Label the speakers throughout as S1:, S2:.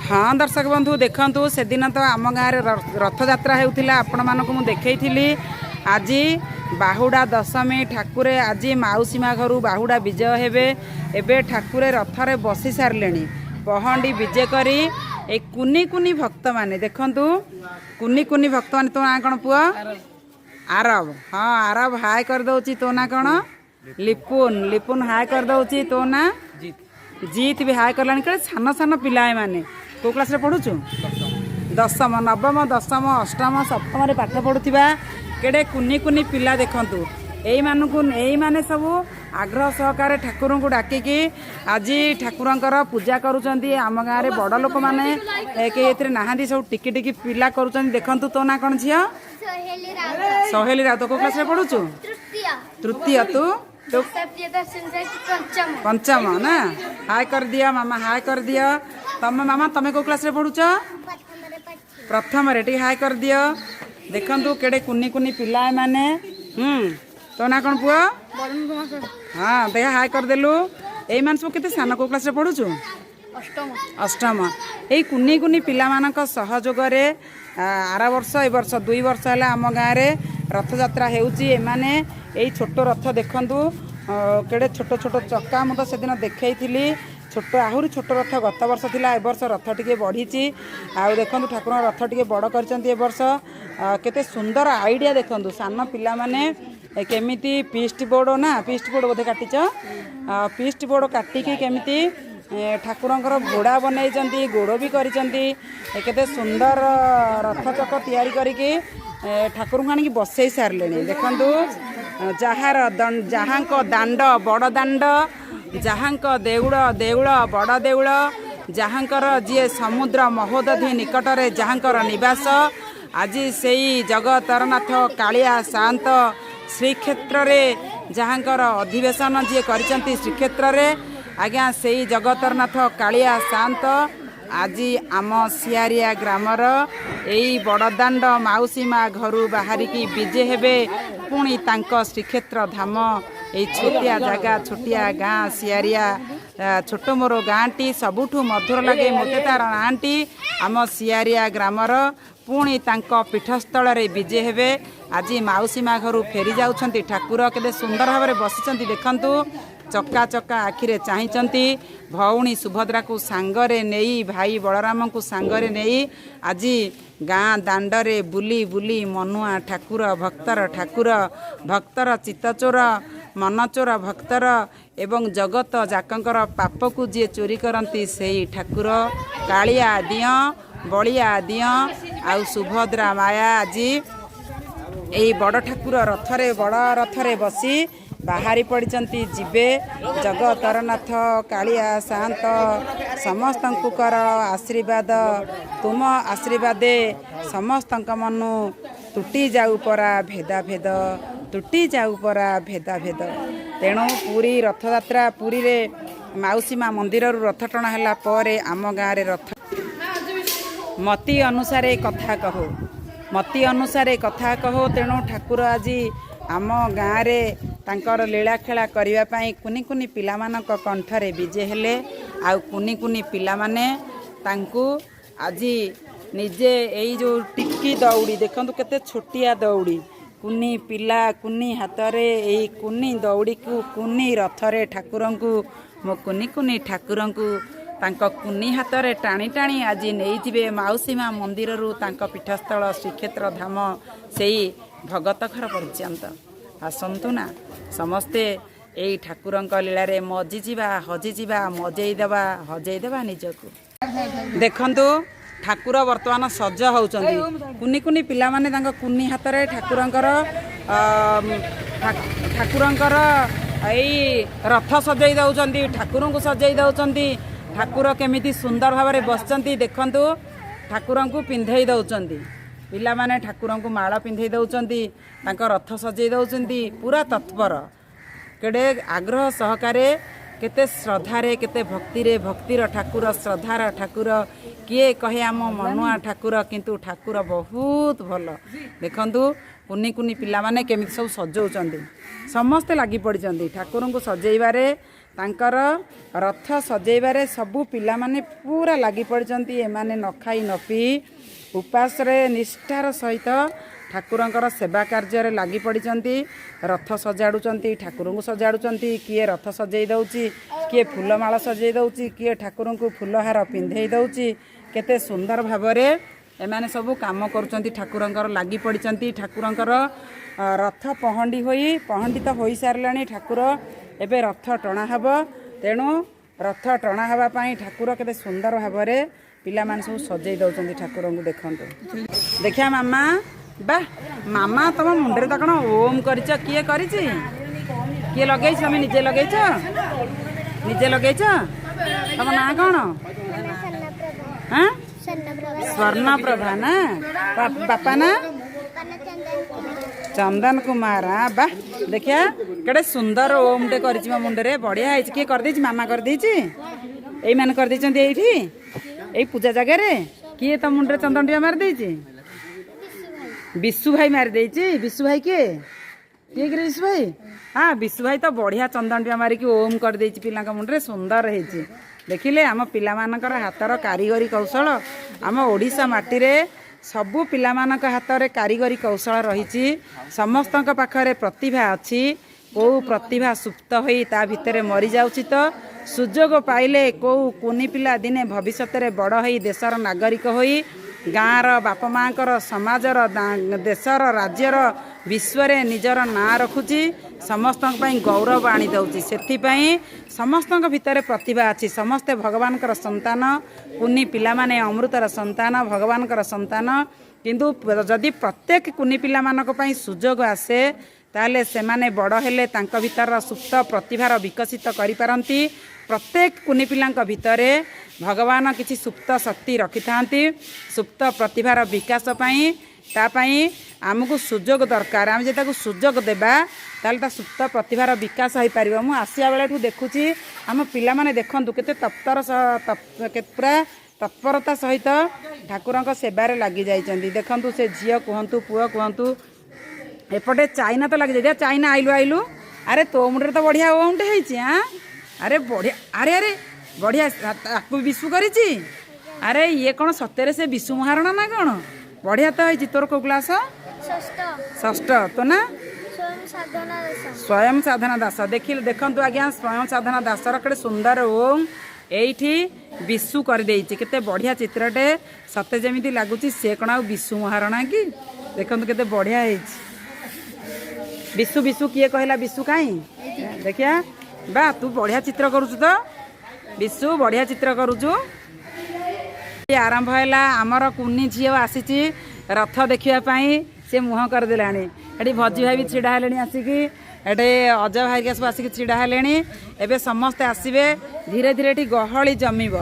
S1: हाँ दर्शक बंधु देखु से दिन तो आम गाँव रथ यात्रा होता आपण मानक मुझे देखी आज बाहुड़ा दशमी ठाकुर आज माउसी माँ घर बाहुड़ा विजय हेबे एबे ठाकुर रथरे बसी सारे पहंडी विजे करी ए कुनी कुनी भक्त माने देखंतु कुनी कुनी भक्त माने तो ना कौन पुआ आरब हाँ आरब हाय कर दउची तो ना कौन लिपुन लिपुन हाय कर दउची तो ना जीत भी हाय करलानी कले सान सान पिलाए माने को क्लास रे पढुछु दशम नवम दशम अष्टम सप्तम रे पाठ पढुथिबा केडे कुनी कुनी पिला देखंतु एई माने सब आग्रह सहकार ठाकुर को डाकिकी आज ठाकुरंकर पूजा करुचंती आम गाँव रे बड़ लोक माने के नहांती सब टिकी टिकी पिला करुचंती देखंतु तो ना कौन झिया सहेली राउत को क्लास रे पढुछु तृतीय तू पंचम ना हाय कर दिया मामा हाय कर दिया तम मामा तमे को क्लास रे पढुछ प्रथम रे टी हाय कर दियो देखंतु केडे कुनी कुनी पिला माने तो ना कौन पुआ हाँ देखा हाय कर देलु एई मान सब केते सान को क्लास रे पढुछु अष्टम एई कुनी कुनी पिला मानक सहयोग रे आरा वर्ष ए वर्ष 2 वर्ष है आम गाँव रे रथ यात्रा हेउची एमाने एई छोट रथ देखंतु केड़े छोट छोट चक्का मु तो से दिन देखैथिली छोट आहुरी छोट रथ गत वर्ष थिला ए वर्ष रथ टिके बढ़ीची आ देखंतु ठाकुर रथ टिके बड़ करचंती ए वर्ष केते सुंदर आइडिया देखंतु सान पिला माने केमिति पीस्ट बोर्ड ना पीस्ट बोर्ड बोधे काटिच पीस्ट बोर्ड काटिकी केमिति ठाकुरंकर घोड़ा बनई गोड़ भी करिचंती केते सुंदर रथ चक तैयारी करिकी ठाकुर को आनिकी बसई सारे देखंतु जहार जहाँक दांड बड़ दांड जहाँक देउड़ देउड़ बड़ देउड़ जहाँकर जी समुद्र महोदधि निकटरे जहाँकर निवास आज सेई जगतरनाथ कालिया शांत श्रीक्षेत्र रे जहाँकर अधिवेशन जी करिचंती श्रीक्षेत्र रे आज्ञा सेई जगतरनाथ कालिया शांत आज आम सियारिया ग्रामर एई बड़दाण्ड माउसी माँ घरू बाहरिकी विजे हेबे पुणी तांको श्रीक्षेत्र धाम ए छोटिया जगह छोटिया गाँ सियारिया छोट मोर गाँटी सबुठू मधुर लगे मते तार नाँटी आम सियारिया ग्रामर पुणी तांको पीठस्थल रे विजे हेबे आज माउसी माँ घरू फेरी जाउछंती ठाकुर केते सुंदर भाव में बसिचंती देखंतु चक्का चक्का आखिरे चाहिचंती भौणी सुभद्रा को सांगरे नेई भाई बलराम को सांगरे नेई आज गाँ दांडरे बुली बुली मनुआ ठाकुर भक्तर चित्तचोर मनचोर भक्तर एवं जगत जाकंकर पाप को जी चोरी करती से ठाकुर कालिया दिय बलिया दिय आउ सुभद्रा माया आज यही बड़ ठाकुर बड़ रथरे बसी बाहरी पड़ती जीवे जगतरनाथ कालिया शांत समस्त आशीर्वाद तुम आशीर्वादे समस्त मनु तुटी जाऊ परा भेदा भेद तुटी जाऊ परा भेदा भेद तेणु पूरी रथ यात्रा पूरी रे माउसी माँ मंदिर रथ टणा है पर आम गाँव रे रथ मती अनुसारे कथा कहो मती अनुसारे कथा कहो तेणु ठाकुर आज आम गाँव रे तांकर लीला खेला करिवा पाई कुनी कुनी पिला मानक कंठरे विजे हेले आउ कुनी कुनी पिला माने तांकु आज निजे एई जो टिकी दौड़ी देखंतु केते छोटिया दौड़ी कुनी पिला कुनी हातरे एई कुनी दौड़ी को कुनी रथरे ठाकुरंकु मो कुनी कुनी ठाकुरंकु तांको कुनी हातरे टाणी टाणी आज नेइथिबे माउसी माँ मंदिर रु तांको पीठस्थल श्रीक्षेत्र धाम सेई भगत घर पर्यंत आसंतु ना समस्ते एई ठाकुरंक लीला रे मजिजिबा हजिजिबा मजेइदेबा हजेइदेबा निजकु देखंतु ठाकुर वर्तमान सज होउचंदी कुनी कुनी पिला माने तांको कुनी हातरे ठाकुरंकर एई रथ सजेई दउचंदी ठाकुरंकु सजेई दउचंदी ठाकुर केमिति सुंदर भाव में बसचंती देखंतु ठाकुरंकु पिंधेई दउचंदी पिला माने ठाकुरंकु माला पिंधेई दउचंती तांको रथ सजेई दउचंती पूरा तत्पर केडे आग्रह सहकारे केते श्रद्धारे केते भक्तिरे भक्तिर ठाकुर श्रद्धार ठाकुर किए कहे आम मनुआ ठाकुर किंतु ठाकुर बहुत भल देखंतु कुनी कुनी पिला माने केमिति सब सजाउछन्ती समस्ते लागि पड़िछन्ती ठाकुर को सजेइबारे तांकर रथ सजेइबारे सबु पिला माने पूरा लागि पड़िछन्ती एमाने न खाई न पी उपास रे निष्ठार सहित ठाकुरंकर सेवा कार्य लागि पड़िछन्ती रथ सजाडुछन्ती ठाकुर को सजाडुछन्ती किए रथ सजेई दउची किए फूलमाला सजेई दउची किए ठाकुर को फूलहार पिंधेई दउची केते सुंदर भावरे एमाने सब काम करुछन्ती ठाकुरंकर लागि पड़िछन्ती ठाकुरंकर रथ पहंडित होई सारलाणी ठाकुर एबे रथ टणा हब तेणु रथ टणा हवा पाई ठाकुर केते सुंदर भावरे पिला मान सब सजेई दउछन्ती ठाकुर को देखंतु देखिया मामा बा मामा तुम मुंडे तो कौन ओम कर किए किए लगे तुम निजे लगे निजे लगे तुम ना कौन हाँ स्वर्ण प्रभा ना बापा ना चंदन कुमार हाँ बा देखिया केड़े सुंदर ओम टे कर मुंडे बढ़िया है किए कर मामा कर यही मान कर ये पूजा जगह किए तो मुंडे चंदन टिया मार देछि विशु भाई मारी देछि विशु भाई किए विशु भाई हाँ विशु भाई तो बढ़िया चंदन टिया मारिकी ओम कर देछि पिला मुंडे सुंदर है देखिले आम पिला मानकर हाथर कारीगरी कौशल आम ओडिशा माटी रे सबु पिला मानक हाथ रे कारीगरी कौशल रही समस्त पाखरे प्रतिभा अच्छी को प्रतिभा सुप्त होई ता भितरे मरी जाउछि तो सुजोग पाइले को कुनी पिला दिने भविष्य रे बड़ होई देशर नागरिक होई गाँर बाप माँकर समाजर देशर राज्यर विश्वर निजर ना रखुची समस्त गौरव आनी दउची सेथिपाई समस्त भितर प्रतिभा अच्छी समस्ते भगवान संतान कुनी पिला माने अमृतर संतान भगवान संतान किंतु जदि प्रत्येक कुनी पिला मानक पई सुजोग आसे ताले से माने बड़ हेले तांक भितर सुप्त प्रतिभार विकसित करि पारंती प्रत्येक कुनी पिलांक भितरे भगवान किछि सुप्त शक्ति रखि थांती सुप्त प्रतिभार विकास पई तापाई आमको सुजोग दरकार आम जे ताकू सुजोग देबा ताले ता सुप्त प्रतिभार विकास होई परिबो मु आसिया बेले ठू देखुची आम पिला माने देखंतु केते पूरा तत्परता सहित ठाकुरंक सेबारे लागि जाइचंदी देखंतु से झियो कहंतु पुआ कहंतु एपटे चाइना तो लग जाए चाइना आइलु अरे तो मुंडे तो बढ़िया ओमटे हाँ अरे बढ़िया अरे अरे बढ़िया आपको विशु करी अरे ये कौन सत्य से विशु महारणा ना कौन बढ़िया तो है तोर को क्लास षष्ठ तो ना स्वयं साधना दास देखंतु आज्ञा स्वयं साधना दासर कड़े सुंदर ओम एठी विशु कर देइछि केते बढ़िया चित्रटे सत्य जेमिति लागुची से कौन आ विशु महारणा की देखंतु केते बढ़िया है विशु विशु किए कहला विशु कहीं देखिया बा तू बढ़िया चित्र करुचु तो विशु बढ़िया चित्र करुचु आरंभ है आमर कुनी झी आसी रथ देखापी से मुह करदेलाणी एटी भजी भाई भी छिड़ा है आसिकी एटे अजय भाई सब आसिक छिड़ा है एवं समस्ते आसवे धीरे धीरे ये गहली जमीब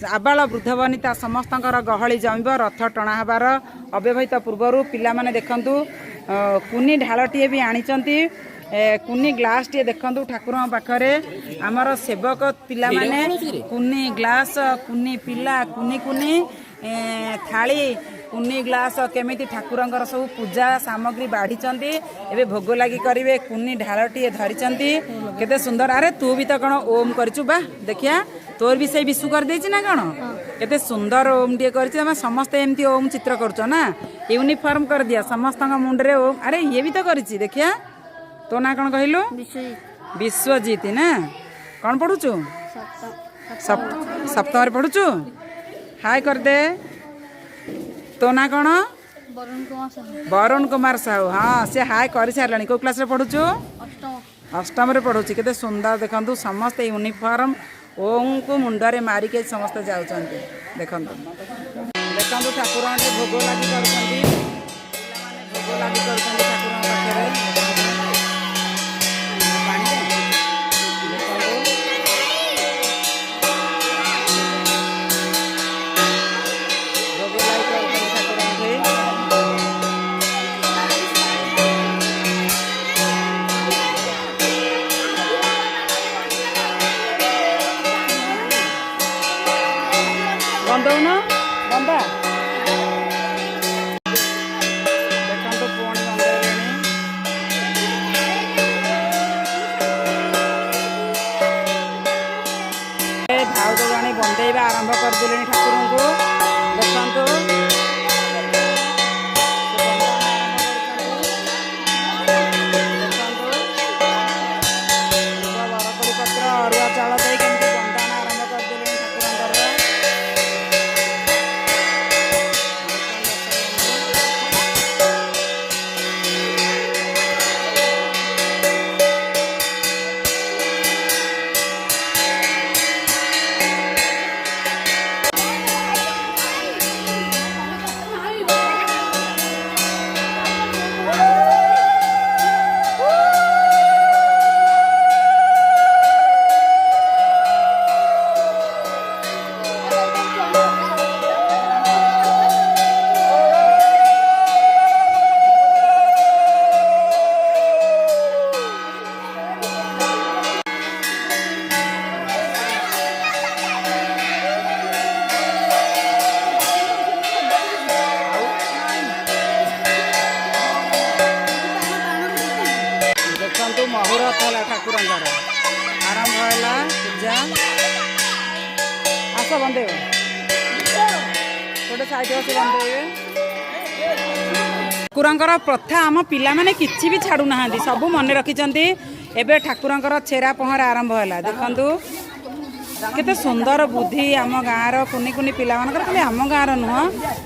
S1: आबाल वृद्ध वनिता समस्त गहली जमीब रथ टणा हबार अव्यवहित पूर्वर पिला माने देखंतु कुनी ढालटीए भी आनीचंती कुनी ग्लास टे देखंतु ठाकुर पाखरे आमर सेवक पिला माने कुनी ग्लास कुनी पिला कुनी कुनी थाली कुनी ग्लास केमिति ठाकुरंकर सब पूजा सामग्री बाढ़ी एबे भोग लगी करिवे कुनी ढालटीए धरिचंती केते सुंदर अरे तू भी तो कौन ओम करचु बा देखिया तोर भी से विशु कर देछि ना कौन केते सुंदर ओम टे कर समस्त एमती ओम चित्र करछ ना यूनिफॉर्म कर दिया समस्त मुंडरे ओम अरे ये भी तो करिछि देखिया तो ना कौन कहलु विश्वजीत ना कौन पढ़ुचु सप्तम पढ़ुचु हाय कर दे तो ना कौन वरुण कुमार साहू हाँ से हाय कर सारे को क्लास पढ़ुचु अष्टम पढ़ुची केते सुंदर देखंतु समस्त यूनिफॉर्म ओम को मुंडरे मारिके समस्ते जाउछन्ती देखंतु ठाकुर भोग लागि करछन्ती भोग लागि करछन्ती ठाकुर पाखरे बंदा देखो पुणी बंद बजेवा आरंभ करदे ठाकुर को देखु बरकोड़ी पत्र अरुआ चाउल दे केमती बंदाण आरंभ करदे ठाकुर मुहूर्त है ठाकुर आरंभ है पूजा आस बंदे गोटे साइड अच्छे बंदे ठाकुर प्रथा आम पिला माने किछि भी छाड़ू ना सब मन रखिंट एवं ठाकुर छेरा पहरा आरंभ है देखु केते सुंदर बुद्धि आम गाँव कुनी कुनी पिला खाली आम गाँव नुह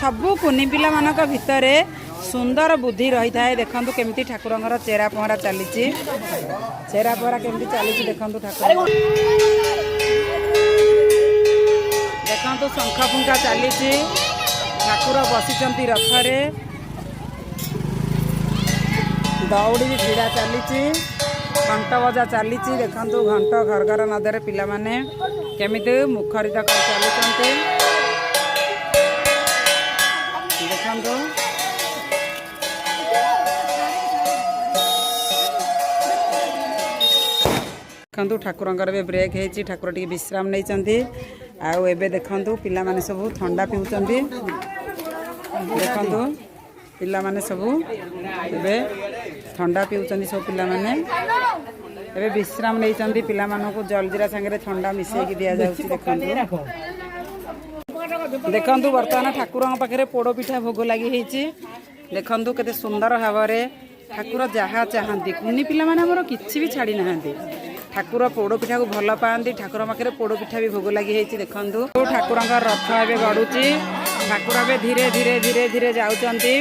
S1: सब कुनी पिला मानक भितर सुंदर बुद्धि रही थाए देखु केमती ठाकुर चेरा पहरा चली चेरा पहरा केमती चली देखु ठाकुर देखु शंख फुंका चली ठाकुर बसी रथरे दौड़ी भी भिड़ा चली घंट बजा चली देखु घंट घर घर नदरे पिला माने केमिति मुखरित कर चलुचंते देखु देखु ठाकुर ब्रेक है ठाकुर टी विश्राम नहीं आउ एबे देखु पिला माने सब ठंडा पीउचंती देखु पिला माने सब एबे ठंडा पीउचंती सब पिला माने एबे विश्राम नहीं पिला मानकु जलजीरा संगे ठंडा मिसेकी दिया जाउची देखु बर्तमान ठाकुर पाखे पोड़ पिठा भोग लगी देखु केते सुंदर भाव ठाकुर जहाँ चाहती कुनी पिला माने हमर किछि भी छाड़ी नाहंती ठाकुर पोड़ पिठा को भल पाती ठाकुर पाखे पोड़ पिठा भी भोग लगी देखु ठाकुर रथ ए गड़ुची ठाकुर ए धीरे धीरे धीरे धीरे जाउचंती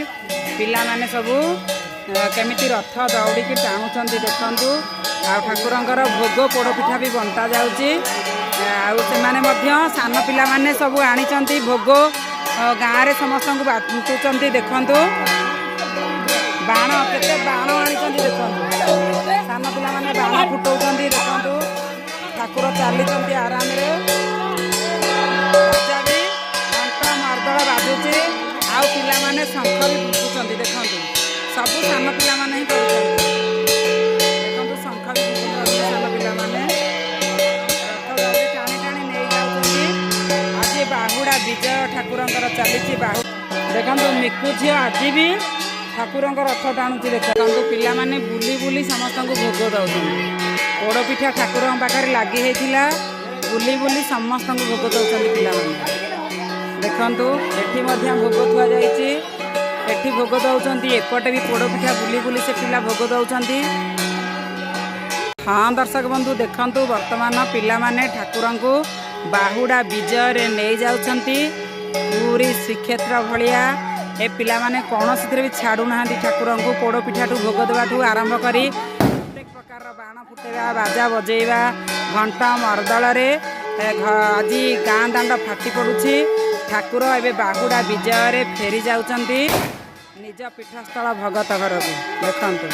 S1: पिला माने सब केमिति रथ दौड़ी टाणुचंती देखु आ ठाकुर भोग पोड़ पिठा भी बंटा जाउची सान पिला माने सब आनी भोग गाँव में समस्त को बांटुचंती देखु बाण केते बाण आनी देखु सान पिला माने बाण फुटाउछंती देखु ठाकुर चली आराम रे घंटा मार्दल बाजुची आउ पिला माने शंख भी फुटुचंती देखु सब सान पिला माने ही करूछंती देखु शंख भी फुटुचंती सान पिला माने रथ दौड़ी टाणी टाणी नहीं जाउछंती आज बाहुड़ा विजय ठाकुर चली बाहु देखु मिकु झी आज भी ठाकुर रथ टाणुची देखु पिला माने बुली बुली समस्त को भोग दौरान पोड़ पिठा ठाकुर पाखे लगी होता बुली बुली समस्त को भोग दौरान पिला देखु ये भोग थुआ जाइए भोग दौरान एपटे भी पोड़ पिठा बुली बुली से पिला भोग दौरान। हाँ दर्शक बंधु देखु वर्तमान पिला माने ठाकुर को बाहुड़ा विजय रे नहीं जाउछंती पूरी श्रीक्षेत्र भलिया ए पिला माने कौन से भी छाड़ू ना ठाकुर को पोड़ पिठा भोग देवाठू आरंभ करी प्रत्येक प्रकार बाण फुटेवा बाजा बजेवा घंटा मर्दल आज गाँ दांड फाटी पड़ुछि ठाकुर एबे बाहुड़ा विजय रे फेरी जाउछंती निज पीठस्थल भगत घर को देखंतु।